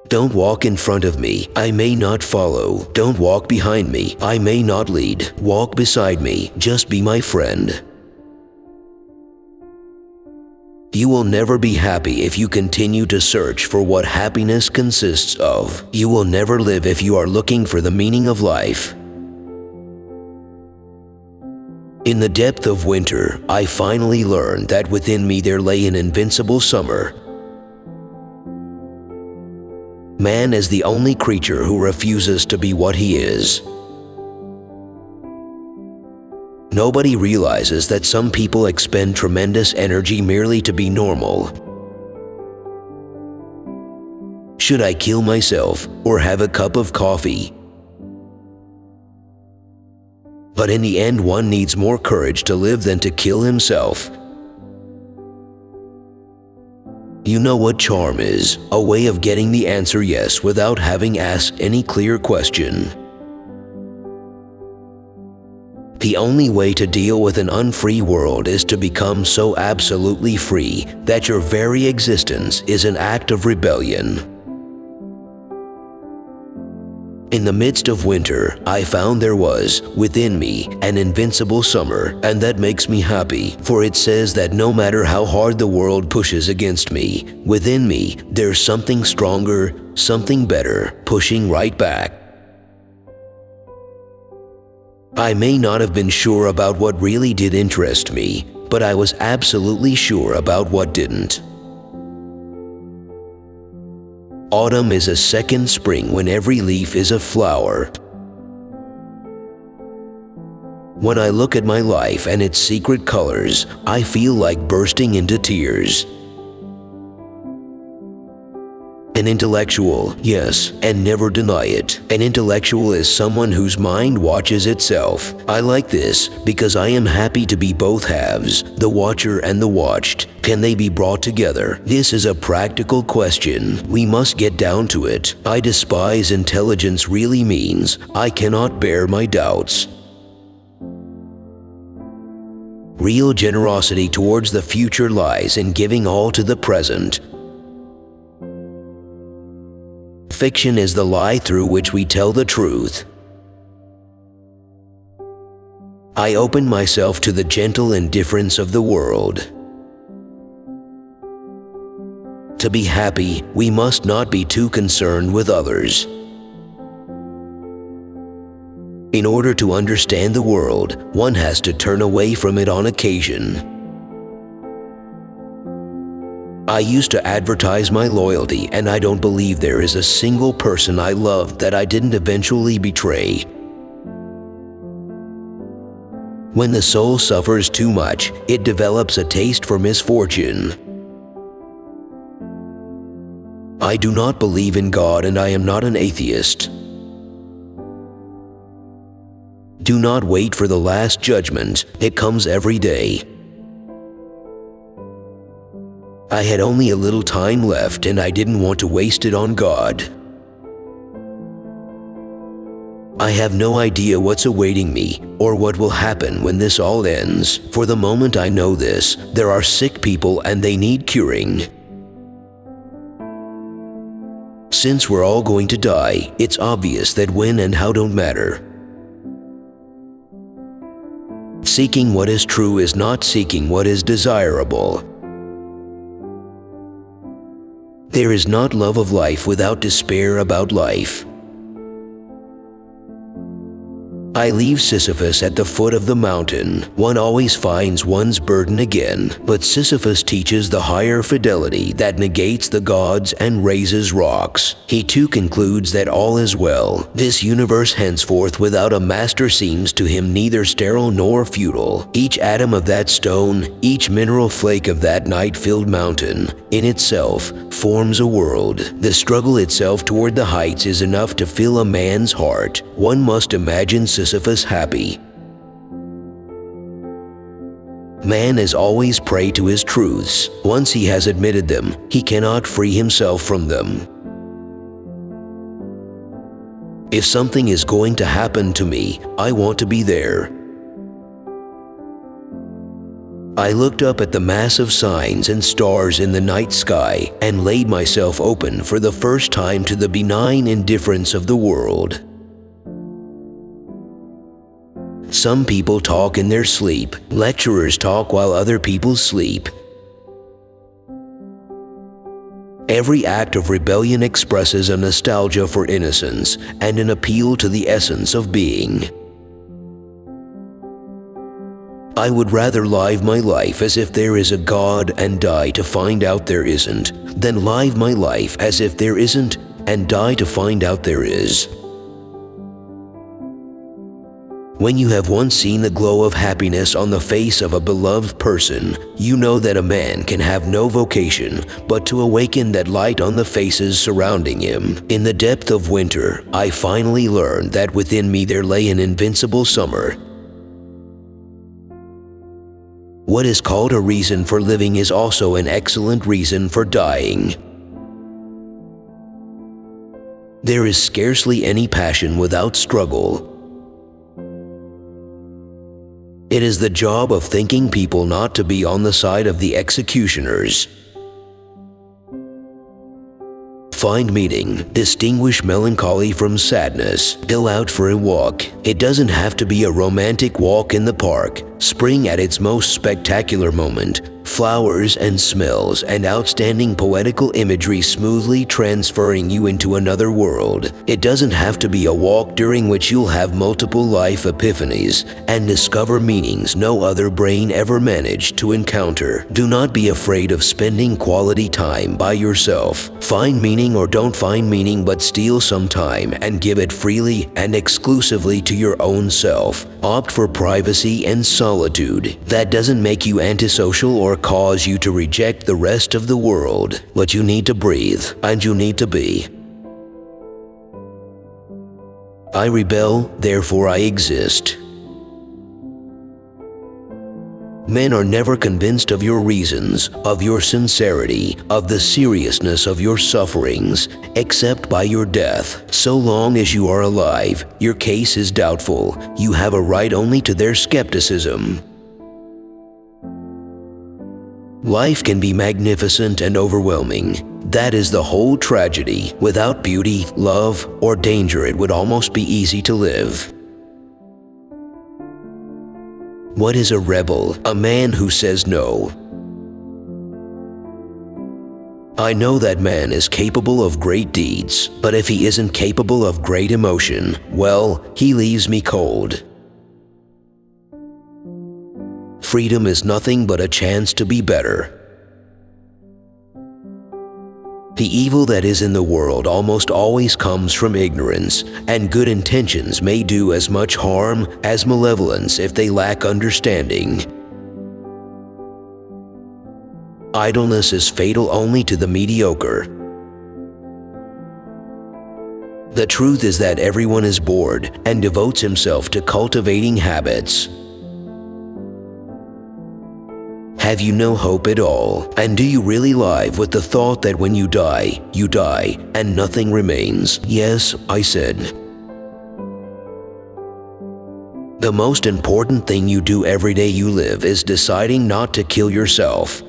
Don't walk in front of me, I may not follow. Don't walk behind me, I may not lead. Walk beside me, just be my friend. You will never be happy if you continue to search for what happiness consists of. You will never live if you are looking for the meaning of life. In the depth of winter, I finally learned that within me there lay an invincible summer. Man is the only creature who refuses to be what he is. Nobody realizes that some people expend tremendous energy merely to be normal. Should I kill myself or have a cup of coffee? But in the end, one needs more courage to live than to kill himself. You know what charm is, a way of getting the answer yes without having asked any clear question. The only way to deal with an unfree world is to become so absolutely free that your very existence is an act of rebellion. In the midst of winter, I found there was, within me, an invincible summer, and that makes me happy, for it says that no matter how hard the world pushes against me, within me, there's something stronger, something better, pushing right back. I may not have been sure about what really did interest me, but I was absolutely sure about what didn't. Autumn is a second spring when every leaf is a flower. When I look at my life and its secret colors, I feel like bursting into tears. An intellectual, yes, and never deny it. An intellectual is someone whose mind watches itself. I like this because I am happy to be both halves, the watcher and the watched. Can they be brought together? This is a practical question. We must get down to it. I despise intelligence really means I cannot bear my doubts. Real generosity towards the future lies in giving all to the present. Fiction is the lie through which we tell the truth. I open myself to the gentle indifference of the world. To be happy, we must not be too concerned with others. In order to understand the world, one has to turn away from it on occasion. I used to advertise my loyalty, and I don't believe there is a single person I loved that I didn't eventually betray. When the soul suffers too much, it develops a taste for misfortune. I do not believe in God, and I am not an atheist. Do not wait for the last judgment. It comes every day. I had only a little time left, and I didn't want to waste it on God. I have no idea what's awaiting me or what will happen when this all ends. For the moment I know this, there are sick people and they need curing. Since we're all going to die, it's obvious that when and how don't matter. Seeking what is true is not seeking what is desirable. There is not love of life without despair about life. I leave Sisyphus at the foot of the mountain. One always finds one's burden again, but Sisyphus teaches the higher fidelity that negates the gods and raises rocks. He too concludes that all is well. This universe henceforth without a master seems to him neither sterile nor futile. Each atom of that stone, each mineral flake of that night-filled mountain, in itself forms a world. The struggle itself toward the heights is enough to fill a man's heart. One must imagine Sisyphus happy. Man is always prey to his truths. Once he has admitted them, he cannot free himself from them. If something is going to happen to me, I want to be there. I looked up at the massive signs and stars in the night sky and laid myself open for the first time to the benign indifference of the world. Some people talk in their sleep. Lecturers talk while other people sleep. Every act of rebellion expresses a nostalgia for innocence and an appeal to the essence of being. I would rather live my life as if there is a God and die to find out there isn't, than live my life as if there isn't and die to find out there is. When you have once seen the glow of happiness on the face of a beloved person, you know that a man can have no vocation but to awaken that light on the faces surrounding him. In the depth of winter, I finally learned that within me there lay an invincible summer. What is called a reason for living is also an excellent reason for dying. There is scarcely any passion without struggle. It is the job of thinking people not to be on the side of the executioners. Find meaning, distinguish melancholy from sadness, go out for a walk. It doesn't have to be a romantic walk in the park. Spring at its most spectacular moment, flowers and smells and outstanding poetical imagery smoothly transferring you into another world. It doesn't have to be a walk during which you'll have multiple life epiphanies and discover meanings no other brain ever managed to encounter. Do not be afraid of spending quality time by yourself. Find meaning or don't find meaning, but steal some time and give it freely and exclusively to your own self. Opt for privacy and solitude. That doesn't make you antisocial or cause you to reject the rest of the world, but you need to breathe and you need to be. I rebel, therefore I exist. Men are never convinced of your reasons, of your sincerity, of the seriousness of your sufferings, except by your death. So long as you are alive, your case is doubtful. You have a right only to their skepticism. Life can be magnificent and overwhelming. That is the whole tragedy. Without beauty, love, or danger, it would almost be easy to live. What is a rebel? A man who says no. I know that man is capable of great deeds, but if he isn't capable of great emotion, well, he leaves me cold. Freedom is nothing but a chance to be better. The evil that is in the world almost always comes from ignorance, and good intentions may do as much harm as malevolence if they lack understanding. Idleness is fatal only to the mediocre. The truth is that everyone is bored and devotes himself to cultivating habits. Have you no hope at all? And do you really live with the thought that when you die, and nothing remains? Yes, I said. The most important thing you do every day you live is deciding not to kill yourself.